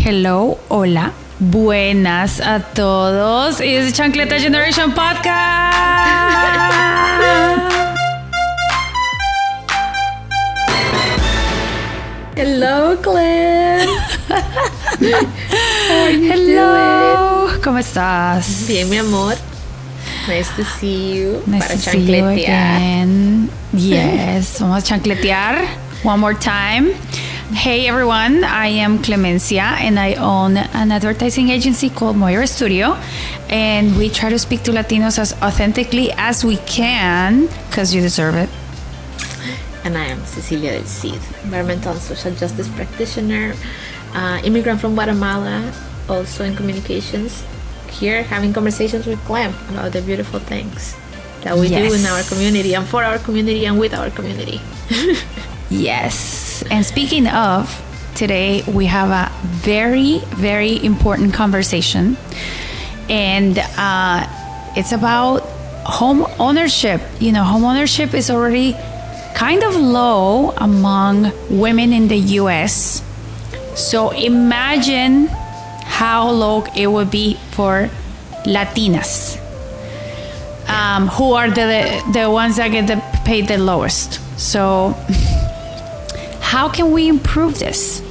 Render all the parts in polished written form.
Hello, hola, buenas a todos. It's Chancleta Generation Podcast. Hello, Clem. Hello, ¿cómo estás? Bien, mi amor. Nice to see you. Nice Para to see you chancletear. again. Yes, vamos a chancletear one more time. Hey everyone, I am Clemencia and I own an advertising agency called Moira Studio, and we try to speak to Latinos as authentically as we can because you deserve it. And I am Cecilia del Cid, environmental and social justice practitioner, immigrant from Guatemala, also in communications. Here having conversations with Clem about the beautiful things that we do in our community and for our community and with our community. Yes. And speaking of, today we have a very, very important conversation. And it's about home ownership. You know, home ownership is already kind of low among women in the US. So imagine how low it would be for Latinas, who are the ones that get paid the lowest. So how can we improve this?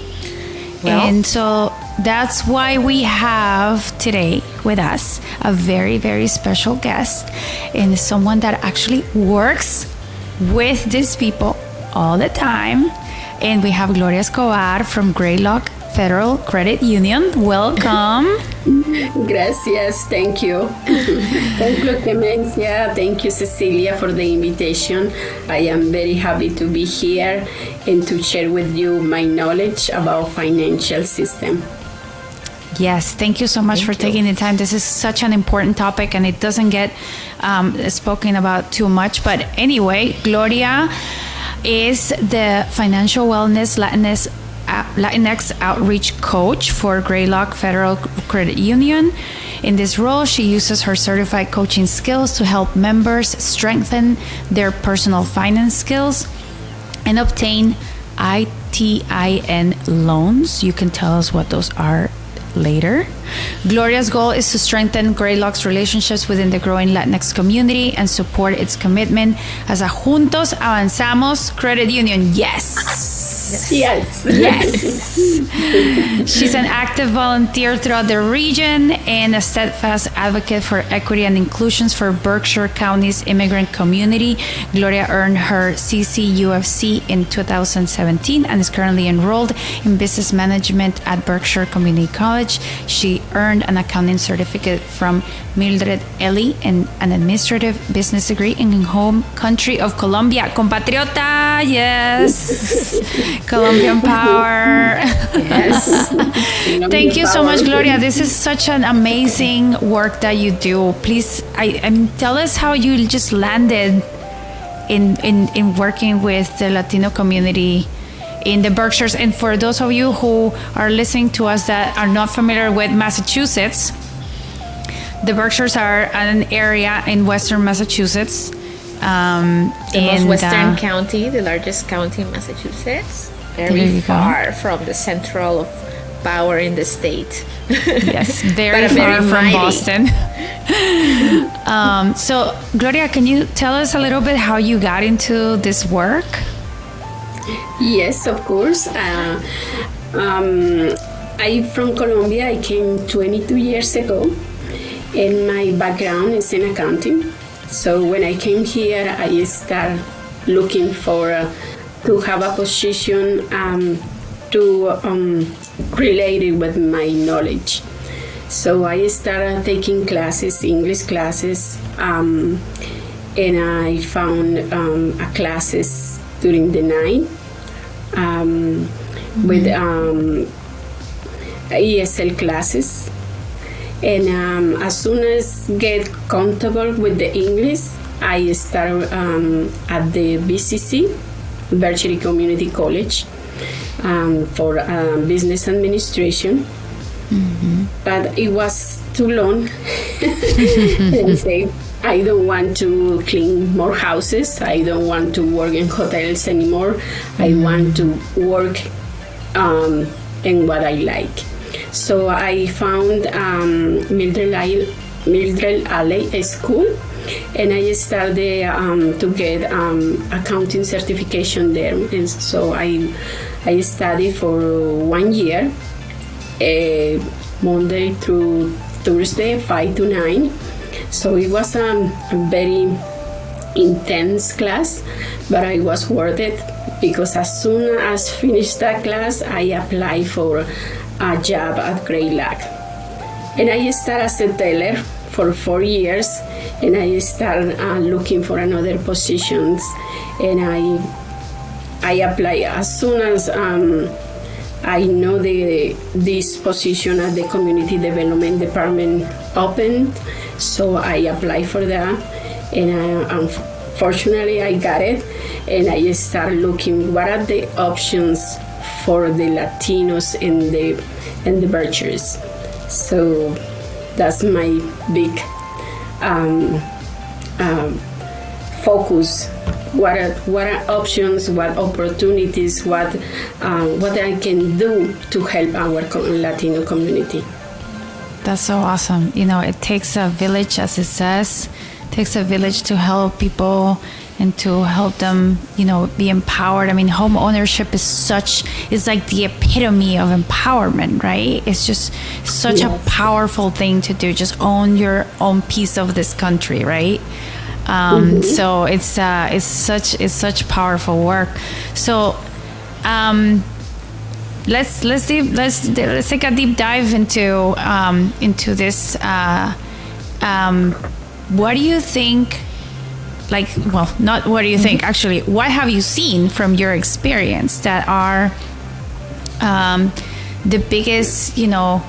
Well, and so that's why we have today with us a very, very special guest, and someone that actually works with these people all the time. And we have Gloria Escobar from Greylock Federal Credit Union. Welcome. Gracias, thank you. Thank you, Clemencia. Thank you, Cecilia, for the invitation. I am very happy to be here and to share with you my knowledge about financial system. Yes, thank you so much for taking the time. This is such an important topic and it doesn't get spoken about too much. But anyway, Gloria is the Financial Wellness Latinx Outreach Coach for Greylock Federal Credit Union. In this role, she uses her certified coaching skills to help members strengthen their personal finance skills and obtain ITIN loans. You can tell us what those are later. Gloria's goal is to strengthen Greylock's relationships within the growing Latinx community and support its commitment as a Juntos Avanzamos Credit Union. Yes. Yes. Yes. She's an active volunteer throughout the region and a steadfast advocate for equity and inclusions for Berkshire County's immigrant community. Gloria earned her CCUFC in 2017 and is currently enrolled in business management at Berkshire Community College. She earned an accounting certificate from Mildred Ellie and an administrative business degree in home country of Colombia. Compatriota, yes. Colombian power. Yes. Thank you so much, Gloria. This is such an amazing work that you do. Please, tell us how you just landed in working with the Latino community in the Berkshires. And for those of you who are listening to us that are not familiar with Massachusetts, the Berkshires are an area in western Massachusetts. the most western county, the largest county in Massachusetts. Very far from the central of power in the state. Yes, very far from mighty. Boston. So, Gloria, can you tell us a little bit how you got into this work? Yes, of course. I'm from Colombia. I came 22 years ago, and my background is in accounting. So when I came here, I started looking for to have a position related with my knowledge. So I started taking classes, English classes, and I found classes during the night with ESL classes. And as soon as get comfortable with the English, I started at the BCC, Berkshire Community College, for business administration. Mm-hmm. But it was too long. And say, I don't want to clean more houses. I don't want to work in hotels anymore. I want to work in what I like. So I found Mildred Alley School, and I started to get accounting certification there. And so I studied for 1 year, Monday through Thursday, 5 to 9. So it was a very intense class, but it was worth it, because as soon as I finished that class, I applied for a job at Great Lack. And I started as a teller for 4 years, and I started looking for another positions, and I applied as soon as I know this position at the Community Development Department opened, so I applied for that, and unfortunately I got it, and I started looking what are the options for the Latinos in the Berkshires. So that's my big focus. What are options? What opportunities? What I can do to help our Latino community? That's so awesome. You know, it takes a village, as it says. It takes a village to help people and to help them, you know, be empowered. I mean, home ownership is like the epitome of empowerment, right? It's just such a powerful thing to do. Just own your own piece of this country, right? So it's such powerful work. So let's take a deep dive into this. What do you think? Like, well, not what do you think? Actually, what have you seen from your experience that are the biggest, you know,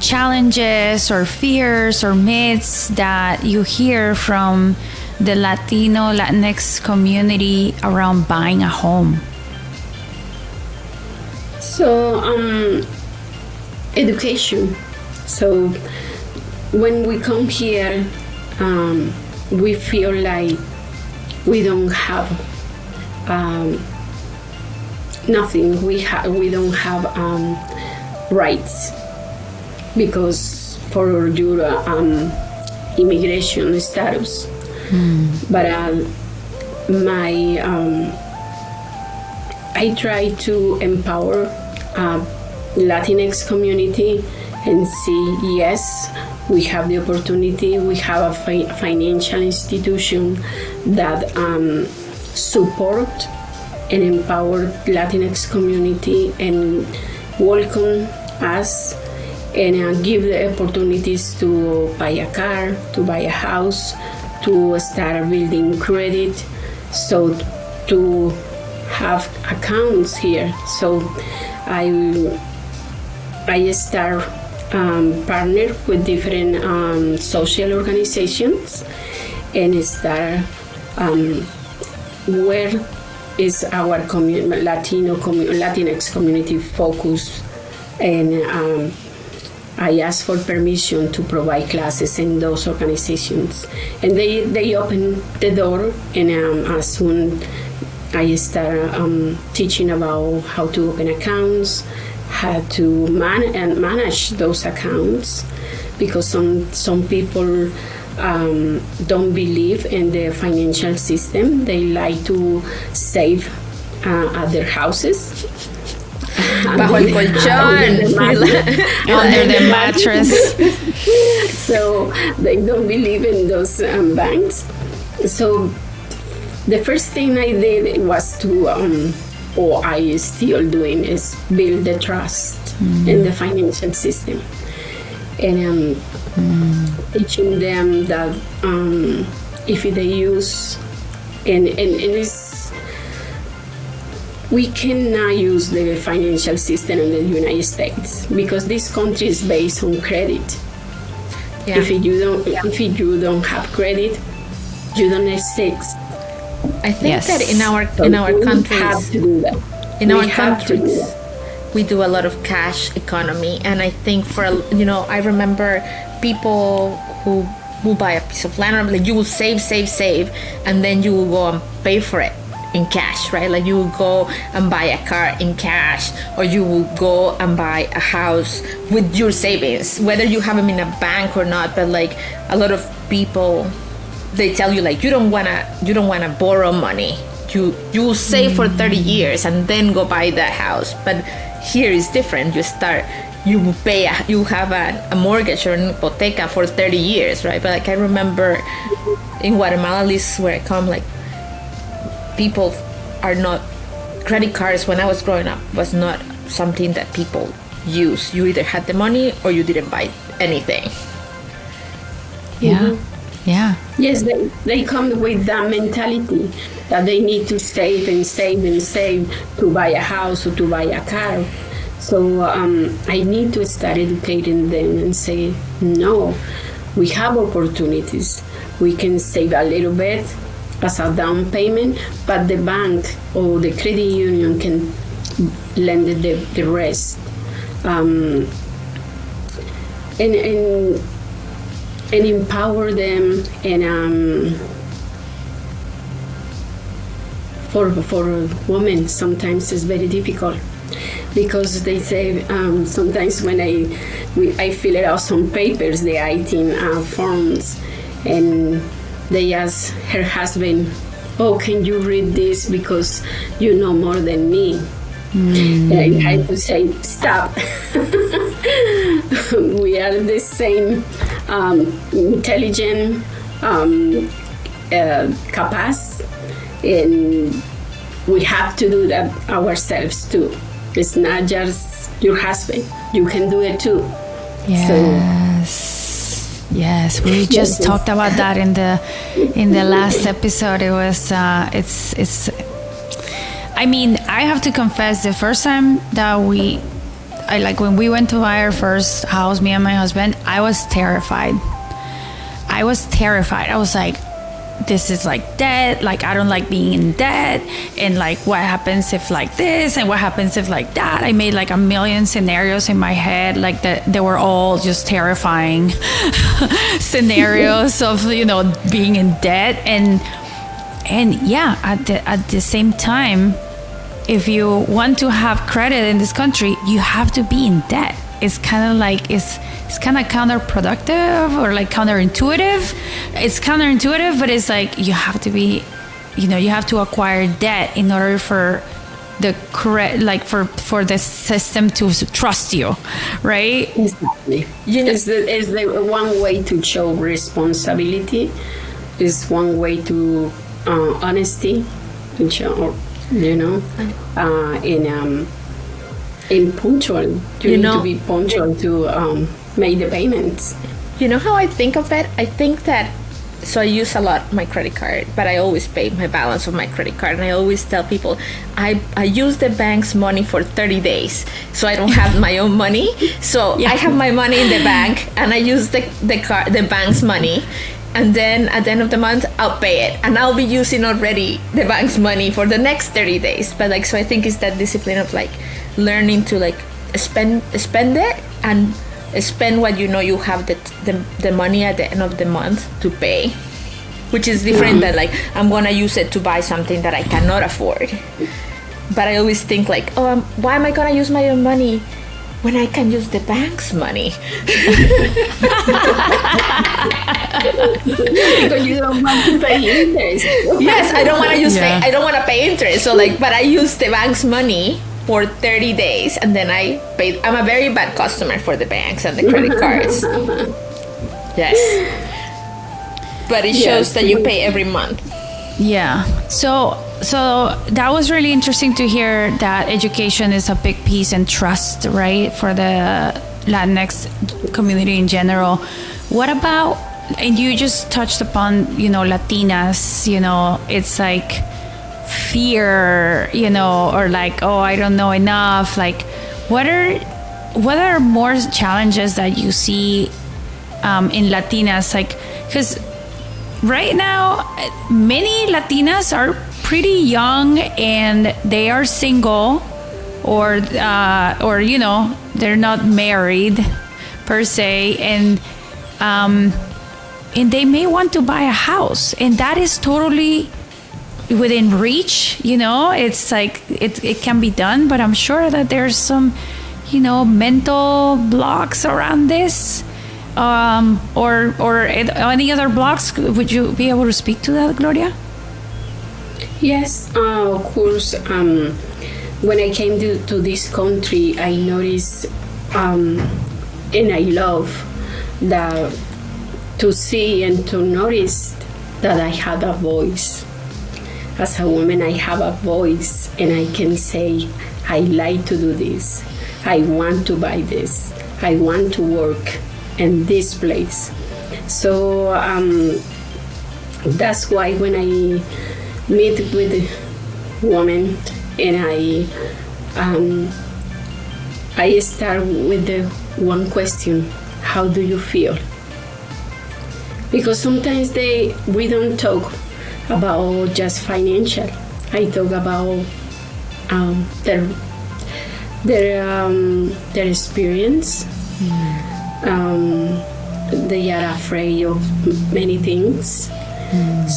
challenges or fears or myths that you hear from the Latinx community around buying a home? So, education. So, when we come here, we feel like we don't have nothing. We don't have rights, because for your immigration status. But I try to empower Latinx community and see, yes, we have the opportunity. We have a financial institution that support and empower Latinx community and welcome us and give the opportunities to buy a car, to buy a house, to start building credit, so to have accounts here. So I start partner with different social organizations and start where is our Latinx community focus, and I asked for permission to provide classes in those organizations, and they open the door, and as soon I start teaching about how to open accounts, how to manage those accounts, because some people don't believe in the financial system. They like to save at their houses. Bajo el colchón. Under the mattress. So they don't believe in those banks. So the first thing I did was to, or I still doing, is build the trust in the financial system. And teaching them that if they use, and it's, we cannot use the financial system in the United States, because this country is based on credit. Yeah. If you don't have credit, you don't exist. I think that in our countries, have to do that. In our countries, we do a lot of cash economy, and I think I remember people who buy a piece of land, like you will save, and then you will go and pay for it. in cash, right? Like you will go and buy a car in cash, or you will go and buy a house with your savings, whether you have them in a bank or not. But like a lot of people, they tell you like you don't wanna borrow money. You will save for 30 years and then go buy that house. But here is different. You have a mortgage or an hipoteca for 30 years, right? But like I remember in Guatemala, at least where I come, like people are not, credit cards when I was growing up was not something that people use. You either had the money or you didn't buy anything. Yeah. Mm-hmm. Yeah. Yes, they come with that mentality that they need to save and save and save to buy a house or to buy a car. So I need to start educating them and say, no, we have opportunities. We can save a little bit as a down payment, but the bank or the credit union can lend the rest. And empower them, and for women sometimes it's very difficult, because they say sometimes when I fill it out some papers, the ITIN forms, and they ask her husband, oh, can you read this because you know more than me? And I had to say, stop. We are the same intelligent, capacity, and we have to do that ourselves too. It's not just your husband. You can do it too. Yes, we just talked about that in the last episode. It was it's. I mean, I have to confess, the first time that when we went to buy our first house, me and my husband, I was terrified. I was like, this is like debt. Like, I don't like being in debt. And like, what happens if like this? And what happens if like that? I made like a million scenarios in my head. Like they were all just terrifying scenarios of, being in debt. And yeah, at the same time, if you want to have credit in this country, you have to be in debt. It's kind of like, it's kind of counterproductive or like counterintuitive. It's counterintuitive, but it's like you have to be, you have to acquire debt in order for the correct, like for the system to trust you, right? Exactly. It's the one way to show responsibility. Is one way to honesty, and show, and punctual. You need to be punctual to make the payments. You know how I think of it? I think that, so I use a lot my credit card, but I always pay my balance of my credit card. And I always tell people, I use the bank's money for 30 days. So I don't have my own money. So I have my money in the bank, and I use the bank's money. And then at the end of the month, I'll pay it. And I'll be using already the bank's money for the next 30 days. But like, so I think it's that discipline of like learning to like spend it and spend what you have the money at the end of the month to pay, which is different than like, I'm going to use it to buy something that I cannot afford. But I always think like, why am I going to use my own money when I can use the bank's money? Because you don't want to pay interest. Yes, I don't want to I don't want to pay interest. So like, but I use the bank's money for 30 days, and then I paid. I'm a very bad customer for the banks and the credit cards. Yes. But it shows that you pay every month. Yeah. So that was really interesting to hear that education is a big piece, and trust, right, for the Latinx community in general. What about, and you just touched upon, Latinas, it's like fear, or like, oh, I don't know enough. Like, what are more challenges that you see in Latinas? Like, because right now, many Latinas are pretty young and they are single, or they're not married per se, and they may want to buy a house, and that is totally within reach. It's like it can be done, but I'm sure that there's some mental blocks around this, or any other blocks. Would you be able to speak to that, Gloria? Yes, of course. When I came to this country, I noticed, and I love that, to see and to notice that I had a voice. As a woman, I have a voice, and I can say, I like to do this. I want to buy this. I want to work in this place. So that's why when I meet with a woman, and I start with the one question: how do you feel? Because sometimes we don't talk about just financial. I talk about their experience. They are afraid of many things.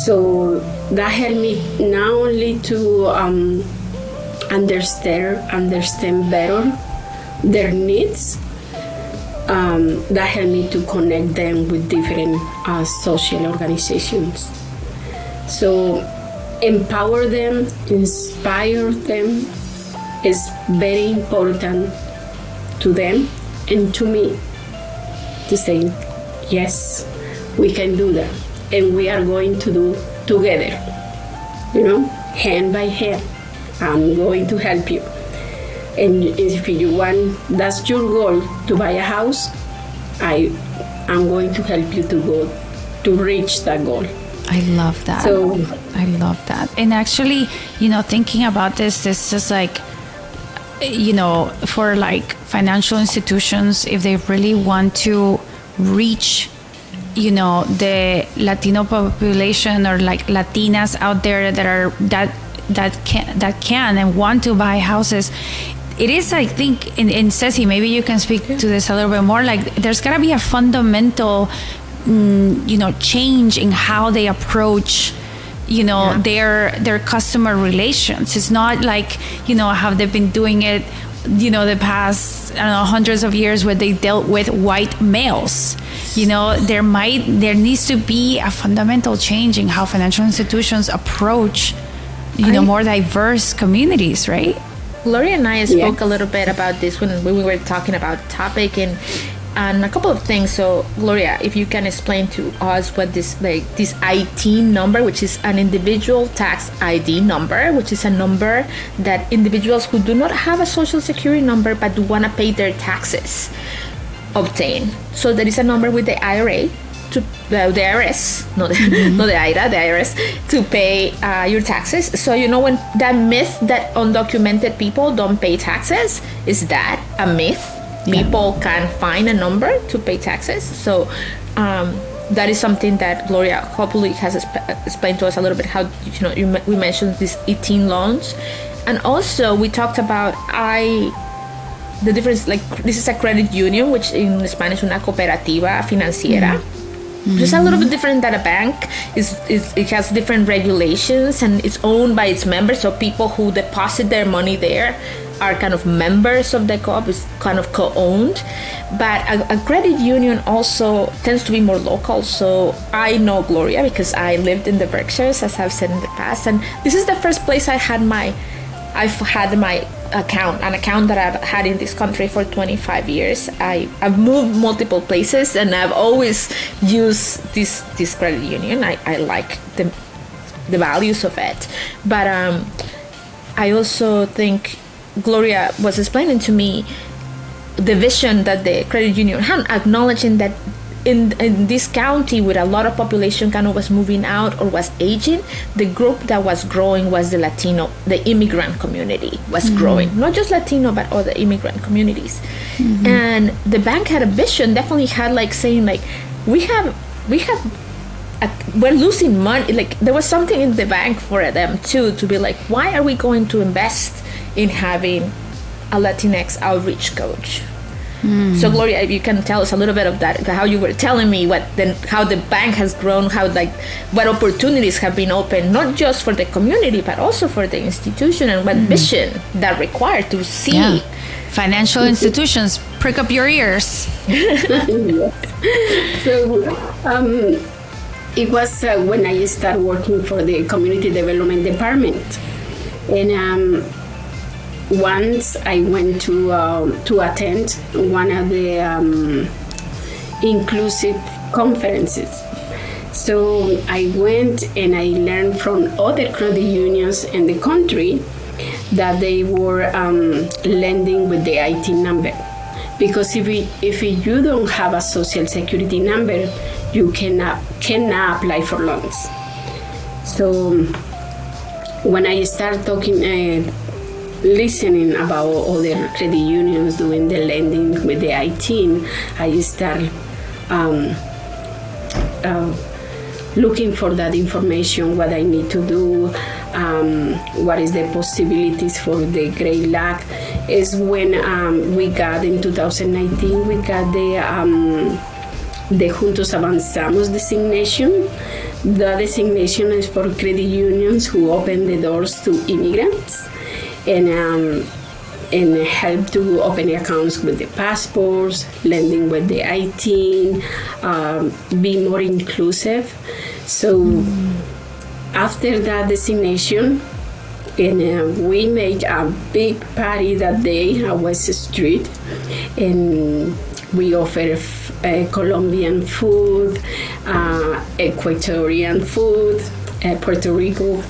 So that helped me not only to understand better their needs. That helped me to connect them with different social organizations. So empower them, inspire them is very important to them and to me, to say, yes, we can do that, and we are going to do together, hand by hand. I'm going to help you. And if you want, that's your goal, to buy a house, I'm going to help you to reach that goal. I love that. So I love that. And actually, thinking about this is like, for like financial institutions, if they really want to reach, the Latino population, or like Latinas out there that can and want to buy houses, it is, I think, in Ceci, maybe you can speak to this a little bit more, like there's got to be a fundamental change in how they approach their customer relations. It's not like how they've been doing it the past, I don't know, hundreds of years, where they dealt with white males. There needs to be a fundamental change in how financial institutions approach more diverse communities, right? Gloria and I spoke a little bit about this when we were talking about the topic, and a couple of things. So Gloria, if you can explain to us what this IT number, which is an individual tax ID number, which is a number that individuals who do not have a social security number but do want to pay their taxes obtain. So there is a number with the IRA, to the IRS, not the IRA, the IRS, to pay your taxes. So when that myth that undocumented people don't pay taxes, is that a myth? People can find a number to pay taxes. So that is something that Gloria hopefully has explained to us a little bit, how we mentioned these 18 loans. And also we talked about the difference, like this is a credit union, which in Spanish una cooperativa financiera. Just a little bit different than a bank. It has different regulations, and it's owned by its members. So people who deposit their money there are kind of members of the co-op. It's kind of co-owned. But a credit union also tends to be more local. So I know Gloria because I lived in the Berkshires, as I've said in the past, and this is the first place I've had my account, an account that I've had in this country for 25 years. I've moved multiple places, and I've always used this credit union. I like the values of it. But I also think Gloria was explaining to me the vision that the credit union had, acknowledging that in this county, with a lot of population kind of was moving out or was aging, the group that was growing was the Latino, the immigrant community was growing. Not just Latino, but other immigrant communities. And the bank had a vision, definitely had like saying like, we're losing money. Like there was something in the bank for them too, to be like, why are we going to invest in having a Latinx outreach coach? So Gloria, if you can tell us a little bit of that, how you were telling me how the bank has grown, what opportunities have been opened, not just for the community, but also for the institution, and what vision that required to see. Yeah. Financial institutions, prick up your ears. Yes. So it was when I started working for the Community Development Department. And once I went to attend one of the inclusive conferences. So I went and I learned from other credit unions in the country that they were lending with the IT number. Because if you don't have a social security number, you cannot apply for loans. So when I start listening about other credit unions doing the lending with the IT, I start looking for that information, what I need to do, what is the possibilities for the Great Lac. Is when we got in 2019, we got the Juntos Avanzamos designation. The designation is for credit unions who open the doors to immigrants and help to open accounts with the passports, lending with the IT, be more inclusive. So after that designation, and we make a big party that day at West Street, and we offer Colombian food, Ecuadorian food, Puerto Rico,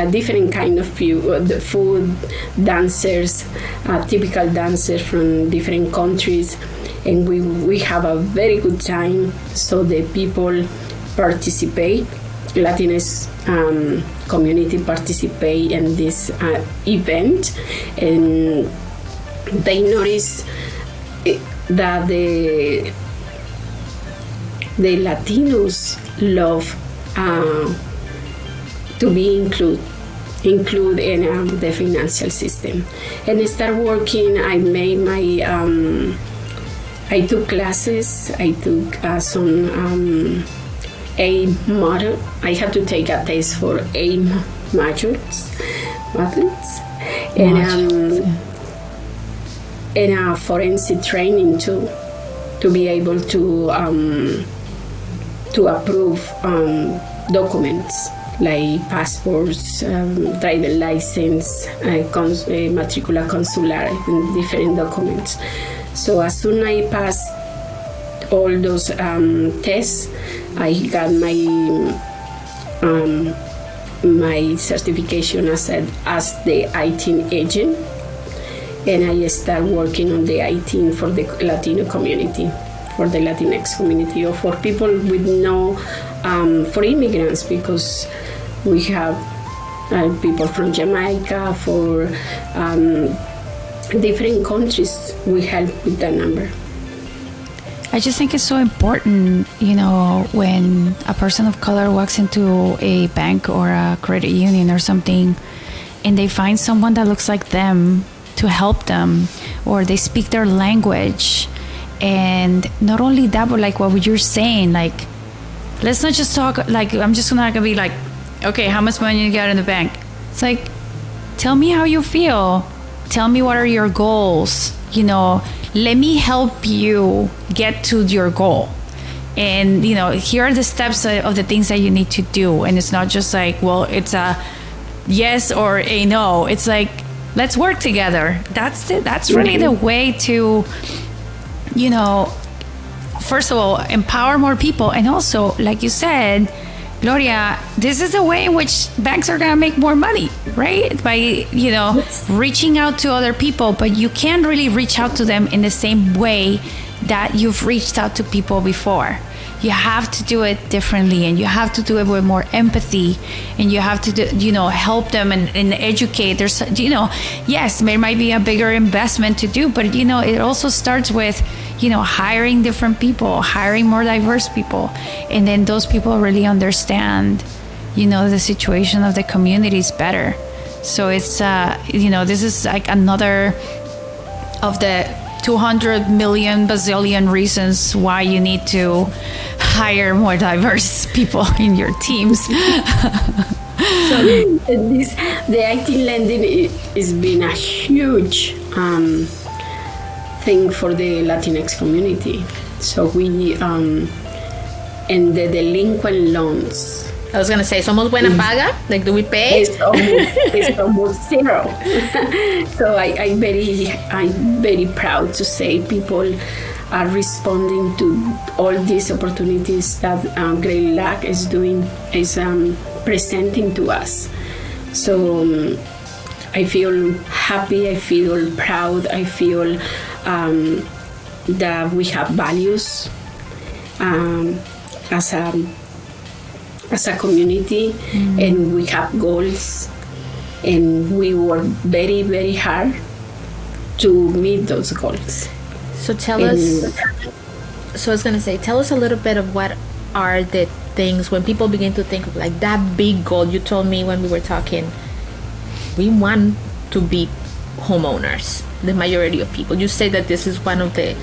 different kind of food, dancers, typical dancers from different countries, and we have a very good time. So the people participate, Latinas community participate in this event, and they notice that the Latinos love to be include in the financial system. And I start working. I made my I took classes. I took some A model. I had to take a test for A modules, and a forensic training too, to be able to approve documents like passports, driver license, matricula consular, and different documents. So as soon as I passed all those tests, I got my certification as the IT agent, and I start working on the IT for the Latino community, for the Latinx community, or for people with for immigrants, because we have people from Jamaica, for different countries. We help with that number. I just think it's so important, when a person of color walks into a bank or a credit union or something, and they find someone that looks like them to help them, or they speak their language. And not only that, but like what you're saying, like, let's not just talk, like, I'm just not gonna be like, okay, how much money you got in the bank? It's like, tell me how you feel. Tell me what are your goals. Let me help you get to your goal. And, here are the steps of the things that you need to do. And it's not just like, well, it's a yes or a no. It's like, let's work together. That's really the way to, first of all, empower more people. And also, like you said, Gloria, this is the way in which banks are going to make more money, right? By, reaching out to other people, but you can't really reach out to them in the same way that you've reached out to people before. You have to do it differently, and you have to do it with more empathy, and you have to help them and educate. There's, yes, there might be a bigger investment to do, but, it also starts with, hiring different people, hiring more diverse people. And then those people really understand, the situation of the communities better. So it's, this is like another of the 200 million bazillion reasons why you need to hire more diverse people in your teams. So the IT lending is been a huge thing for the Latinx community. So we and the delinquent loans. I was gonna say, ¿somos buena paga? Like, do we pay? It's almost zero. So I'm very proud to say people are responding to all these opportunities that Great Lac is presenting to us. So I feel happy, I feel proud, I feel that we have values as a community, and we have goals, and we work very, very hard to meet those goals. So tell us a little bit of what are the things when people begin to think of like that big goal. You told me when we were talking, we want to be homeowners, the majority of people. You say that this is one of a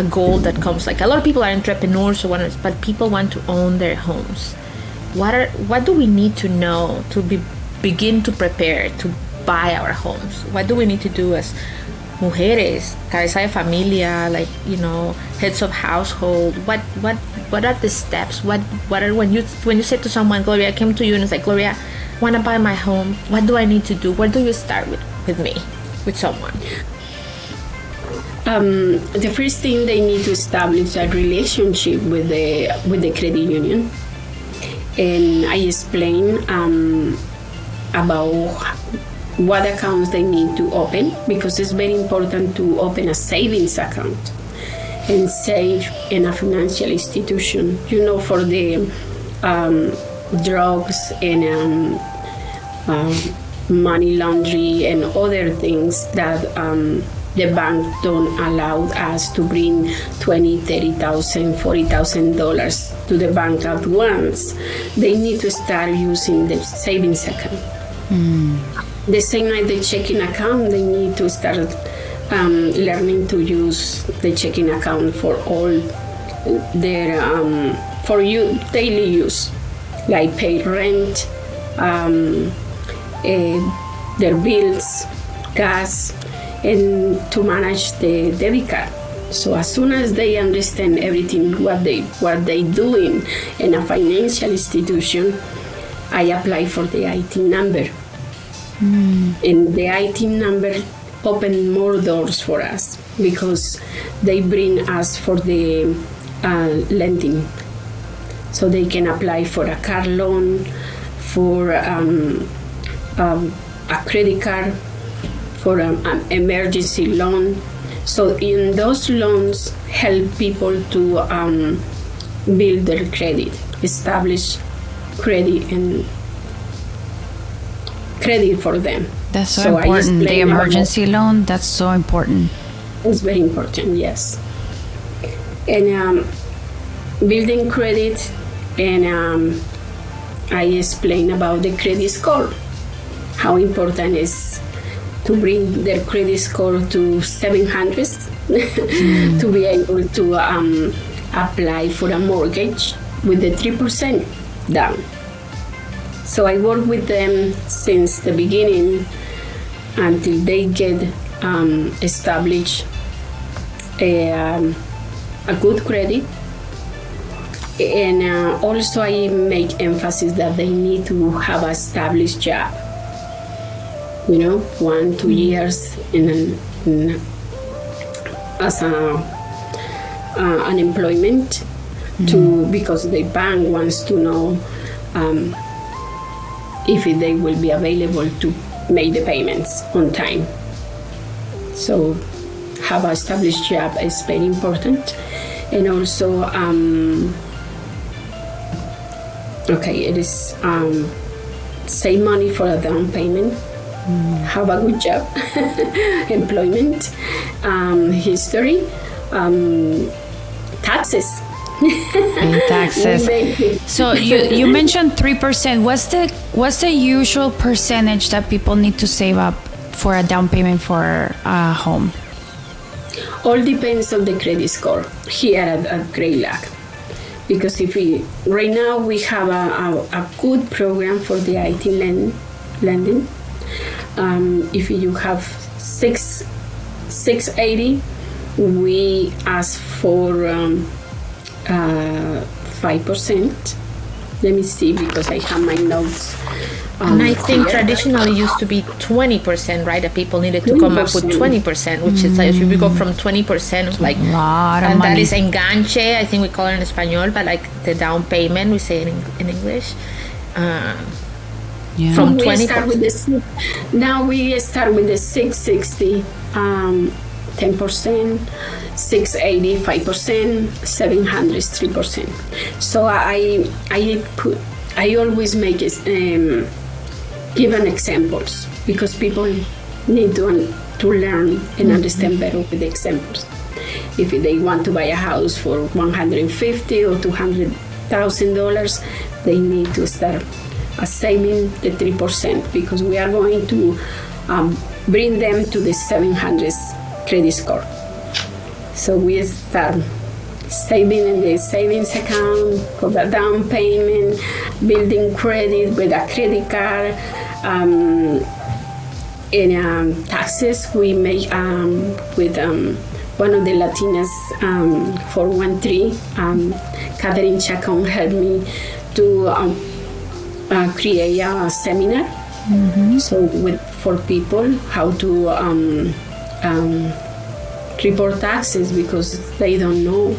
goal that comes, like a lot of people are entrepreneurs or whatnot, but people want to own their homes. What do we need to know to begin to prepare to buy our homes? What do we need to do as mujeres, cabeza de familia, like, heads of household? What are the steps? What are when you say to someone, Gloria, I came to you and it's like, Gloria, I want to buy my home. What do I need to do? Where do you start with someone? The first thing, they need to establish a relationship with the credit union. And I explain about what accounts they need to open, because it's very important to open a savings account and save in a financial institution, for the drugs and money laundering and other things that the bank don't allow us to bring $20,000, $30,000, $40,000 to the bank at once. They need to start using the savings account. The same like the checking account, they need to start learning to use the checking account for all their daily use, like pay rent, their bills, gas, and to manage the debit card. So as soon as they understand everything what they doing in a financial institution, I apply for the IT number. And the IT number open more doors for us, because they bring us for the lending. So they can apply for a car loan, for a credit card, for an emergency loan. So in those loans help people to build their credit, establish credit and credit for them. That's so important. The emergency loan, that's so important. It's very important, yes. And building credit, and I explain about the credit score, how important it is to bring their credit score to 700 to be able to apply for a mortgage with the 3% down. So I work with them since the beginning until they get established a good credit. And also I make emphasis that they need to have an established job. 1-2 years as unemployment, because the bank wants to know if they will be available to make the payments on time. So have an established job is very important. And also it is save money for a down payment, have a good job, employment, history, taxes. Taxes. So you mentioned 3%. What's the usual percentage that people need to save up for a down payment for a home? All depends on the credit score here at Great Lac. Because right now we have a good program for the IT lending. If you have 680, we ask for 5%. Let me see, because I have my notes. And I think here. traditionally used to be 20%, right? That people needed to come up with 20%, which is like, if we go from 20%, like, lot of and money. that is enganche, I think we call it in Espanol, but like the down payment, we say it in English. From 20%. Now we start with the 660, 10%, 680, 5%, 700, 3%. So I always make given examples, because people need to learn and understand better with the examples. If they want to buy a house for $150,000 or $200,000, they need to start saving the 3%, because we are going to bring them to the 700 credit score. So we start saving in the savings account for the down payment, building credit with a credit card, and taxes we make with one of the Latinas 413. Catherine Chacon helped me to create a seminar. So for people how to report taxes, because they don't know,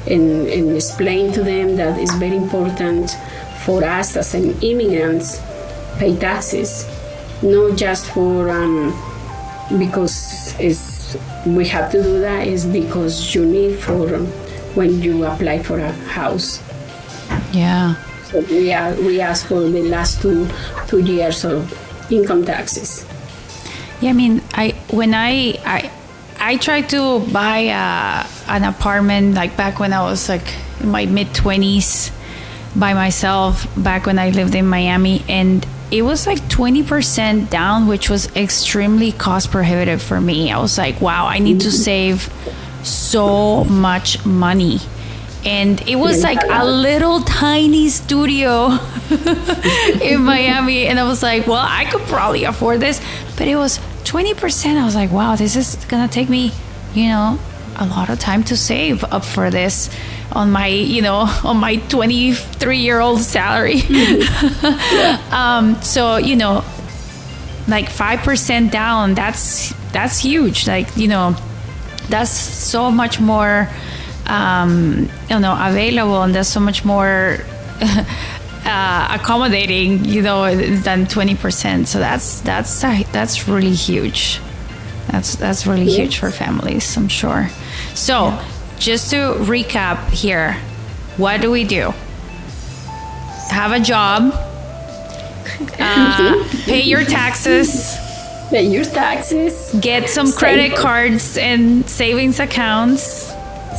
and explain to them that it's very important for us as an immigrants pay taxes, not just for because we have to do that, is because you need for when you apply for a house. Yeah. So we ask for the last two years of income taxes. Yeah, I mean, when I tried to buy an apartment, like back when I was like in my mid-20s by myself, back when I lived in Miami, and it was like 20% down, which was extremely cost prohibitive for me. I was like, wow, I need to save so much money. And it was like a little tiny studio in Miami. And I was like, well, I could probably afford this. But it was 20%. I was like, wow, this is going to take me, a lot of time to save up for this on my 23-year-old salary. So, like 5% down, that's huge. Like, that's so much more available, and there's so much more accommodating, than 20%. So that's really huge. That's really huge for families, I'm sure. So just to recap here, what do we do? Have a job, pay your taxes, get some credit cards and savings accounts.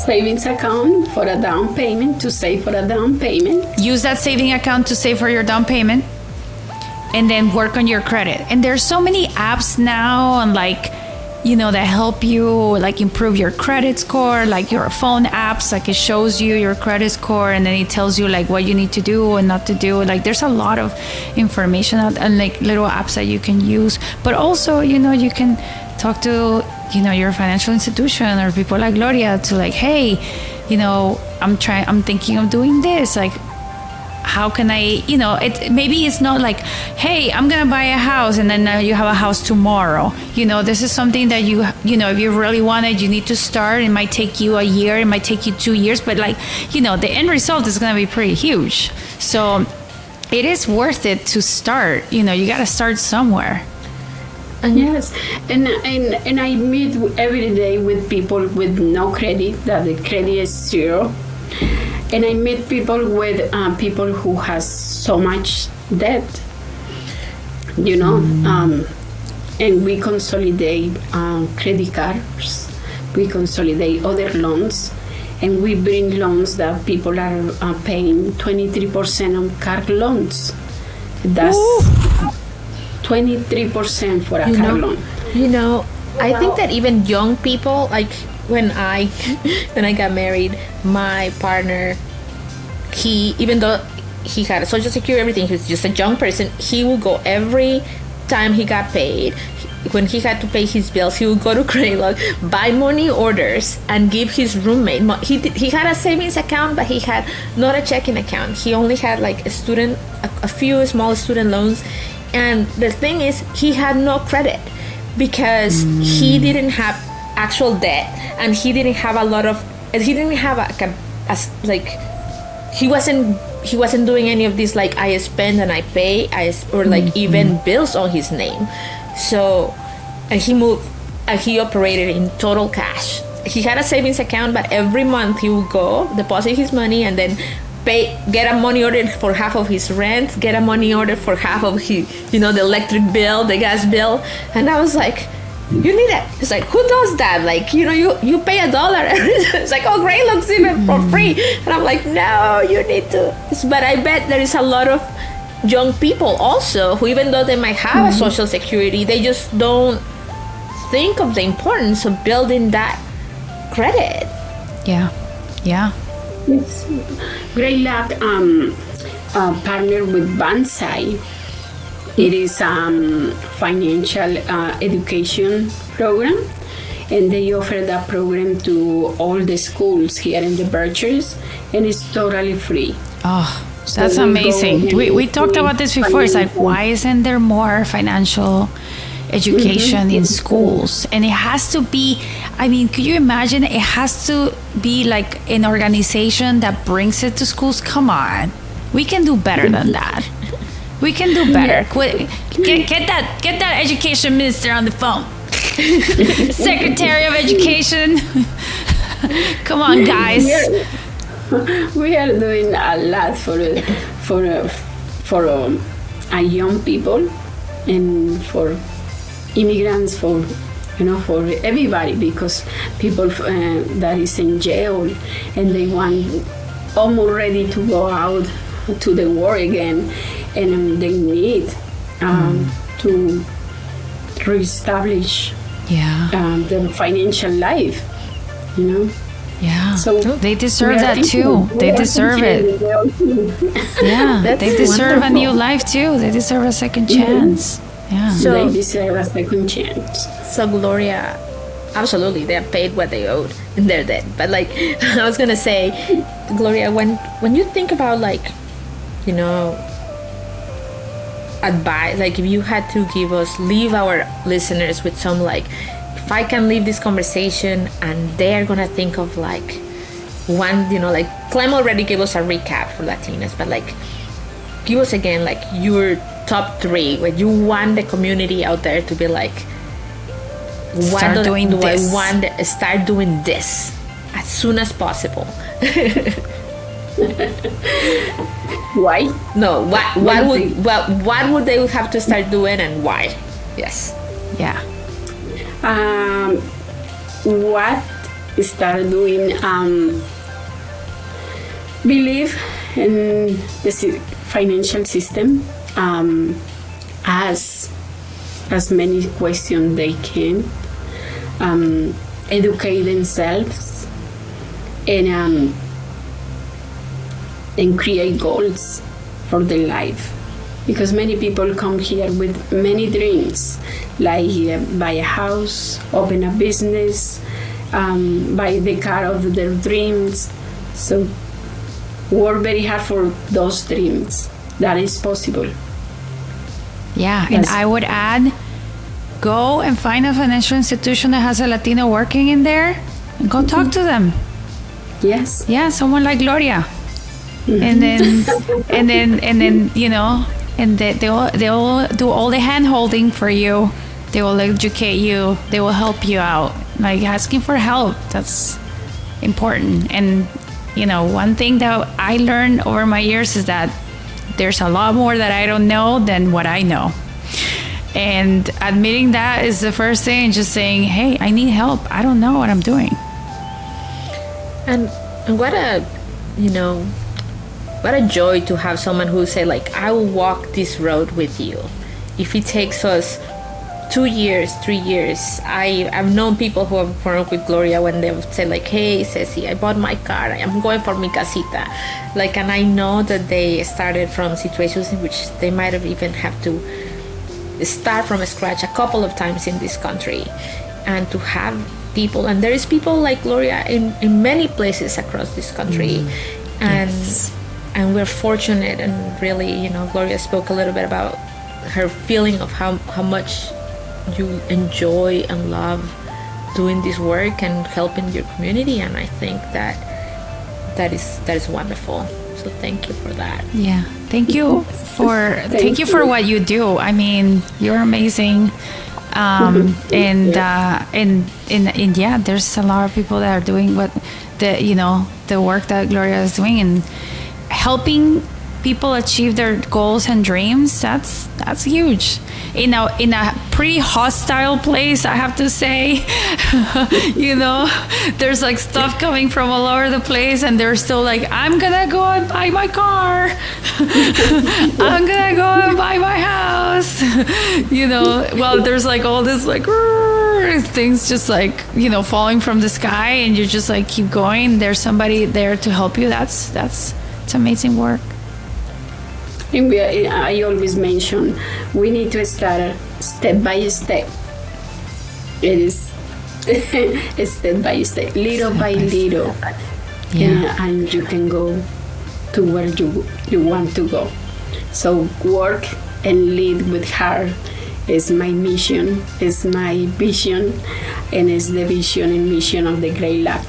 Savings account for a down payment, to save for a down payment. Use that saving account to save for your down payment, and then work on your credit. And there's so many apps now, and that help you like improve your credit score, like your phone apps, like it shows you your credit score, and then it tells you like what you need to do and not to do. Like there's a lot of information out, and like little apps that you can use. But also, you can talk to your financial institution or people like Gloria to like, hey, I'm thinking of doing this. Like, how can I, maybe it's not like, hey, I'm going to buy a house and then now you have a house tomorrow. This is something that if you really want it, you need to start. It might take you a year, it might take you 2 years, but like, the end result is going to be pretty huge. So it is worth it to start. You got to start somewhere. Yes, and I meet every day with people with no credit, that the credit is zero, and I meet people with people who has so much debt, and we consolidate credit cards, we consolidate other loans, and we bring loans that people are paying 23% on car loans. That's 23% for a car loan. I think that even young people, like when I when I got married, my partner, he, even though he had a social security, everything, he was just a young person, he would go every time he got paid. When he had to pay his bills, he would go to Craylog, buy money orders, and give his roommate. He had a savings account, but he had not a checking account. He only had like a few small student loans. And the thing is, he had no credit because he didn't have actual debt, and he didn't have he wasn't doing any of these like I spend and I pay, or like even bills on his name. So, and he operated in total cash. He had a savings account, but every month he would go deposit his money and then get a money order for half of his rent, get a money order for half of his, the electric bill, the gas bill. And I was like, you need it. It's like, who does that? Like, you pay $1. It's like, oh, great, looks even for free. And I'm like, no, you need to. But I bet there is a lot of young people also who, even though they might have a social security, they just don't think of the importance of building that credit. Yeah. It's Great Luck partnered with Banzai. It is financial education program, and they offer that program to all the schools here in the Berkshires, and it's totally free. Oh, that's amazing. We talked about this before. It's like, why isn't there more financial education in schools? And it has to be, could you imagine? It has to be like an organization that brings it to schools. Come on, we can do better than that. We can do better. Get that education minister on the phone. Secretary of Education. Come on, guys. We are doing a lot for young people and for immigrants, for everybody, because people that is in jail and they want almost ready to go out to the war again, and they need to reestablish their financial life, Yeah. So they deserve that too. They deserve it. Yeah. They deserve a new life too. They deserve a second chance. Yeah. So they deserve a second chance. So Gloria, absolutely, they are paid what they owed and they're dead. But like I was gonna say, Gloria, when you think about advice, like if you had to leave our listeners with some if I can leave this conversation and they're gonna think of one, Clem already gave us a recap for Latinas, but give us again your top 3 when you want the community out there to be start doing this. I want to start doing this as soon as possible. Why? No, what would they have to start doing and why? Yes. Yeah. What start doing? Believe in the financial system. Ask as many questions they can. Educate themselves and create goals for their life, because many people come here with many dreams, like buy a house, open a business, buy the car of their dreams. So work very hard for those dreams. That is possible. Yeah. And I would add, go and find a financial institution that has a Latino working in there and go talk to them. Yes. Yeah, someone like Gloria. And then they'll do all the hand holding for you. They will educate you. They will help you out. Asking for help, that's important. And one thing that I learned over my years is that there's a lot more that I don't know than what I know. And admitting that is the first thing, and just saying, hey, I need help. I don't know what I'm doing. And what a joy to have someone who say I will walk this road with you. If it takes us 2 years, 3 years. I've known people who have worked with Gloria when they would say like, hey Ceci, I bought my car, I'm going for mi casita, like, and I know that they started from situations in which they might have even have to start from scratch a couple of times in this country, and to have people, and there is people like Gloria in many places across this country. And we're fortunate, and really, you know, Gloria spoke a little bit about her feeling of how much you enjoy and love doing this work and helping your community, and I think that is wonderful. So thank you for that. Yeah, thank you for what you do. I mean, you're amazing. And yeah, there's a lot of people that are doing the work that Gloria is doing, and helping people achieve their goals and dreams. That's huge. In a pretty hostile place, I have to say. You know, there's like stuff coming from all over the place, and they're still like, I'm gonna go and buy my car. I'm gonna go and buy my house. You know, well, there's like all this like things just like, you know, falling from the sky, and you just like keep going. There's somebody there to help you. It's amazing work. And I always mention we need to start step by step. It is step by step, little by little, and you can go to where you want to go. So work and lead with heart is my mission, is my vision, and is the vision and mission of the Great Lab.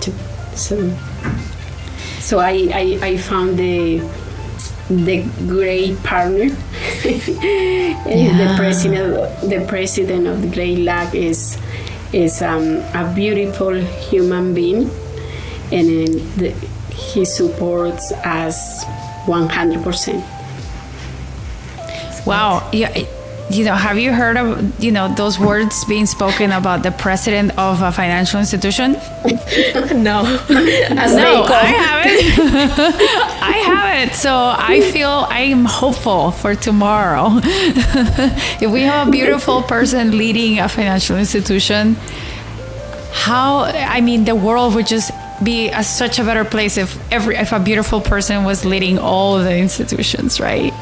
So I found the great partner. The president of the Great Lab is a beautiful human being, and he supports us 100%. Wow. Yeah. You know, have you heard of, you know, those words being spoken about the president of a financial institution? No. I haven't. I haven't. So I'm hopeful for tomorrow. If we have a beautiful person leading a financial institution, the world would just be such a better place if a beautiful person was leading all of the institutions, right?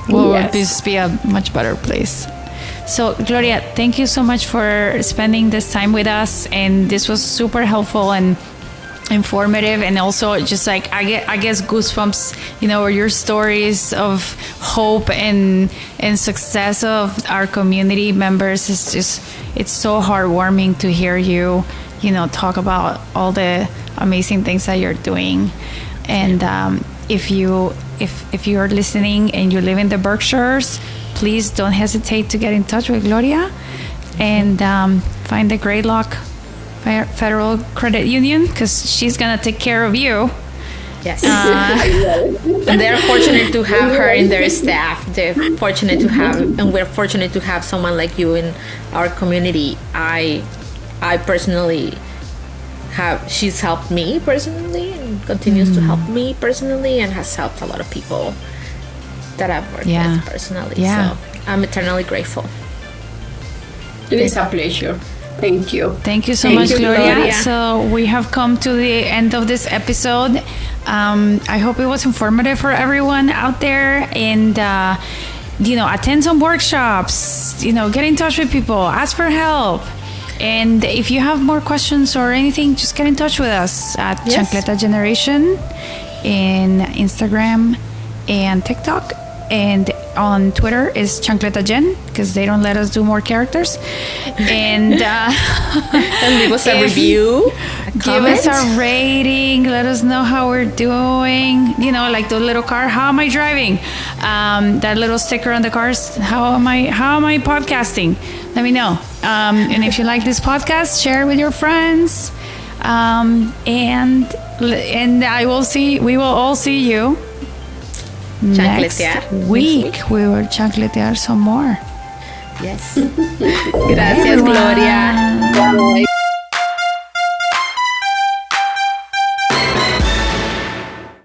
Would this be a much better place. So Gloria, thank you so much for spending this time with us, and this was super helpful and informative, and also just like I guess goosebumps, you know, your stories of hope and success of our community members is just, it's so heartwarming to hear you know, talk about all the amazing things that you're doing. And if you are listening and you live in the Berkshires, please don't hesitate to get in touch with Gloria and find the Great Lock Federal Credit Union, because she's gonna take care of you. Yes. And they're fortunate to have her in their staff. They're fortunate to have, and we're fortunate to have someone like you in our community. I personally she's helped me personally and continues to help me personally, and has helped a lot of people that I've worked with personally. So I'm eternally grateful. It is a pleasure. Thank you. Thank you so much, Gloria. So we have come to the end of this episode. I hope it was informative for everyone out there, and you know, attend some workshops, you know, get in touch with people, ask for help. And if you have more questions or anything, just get in touch with us at Chancleta Generation in Instagram and TikTok. And on Twitter is Chancleta Gen, because they don't let us do more characters. And leave us a review, give us a rating, let us know how we're doing. You know, like the little car, how am I driving? That little sticker on the cars, how am I podcasting? Let me know. And if you like this podcast, share it with your friends. And we will all see you next week. We will chancletear some more. Yes. Gracias, Gloria. Bye.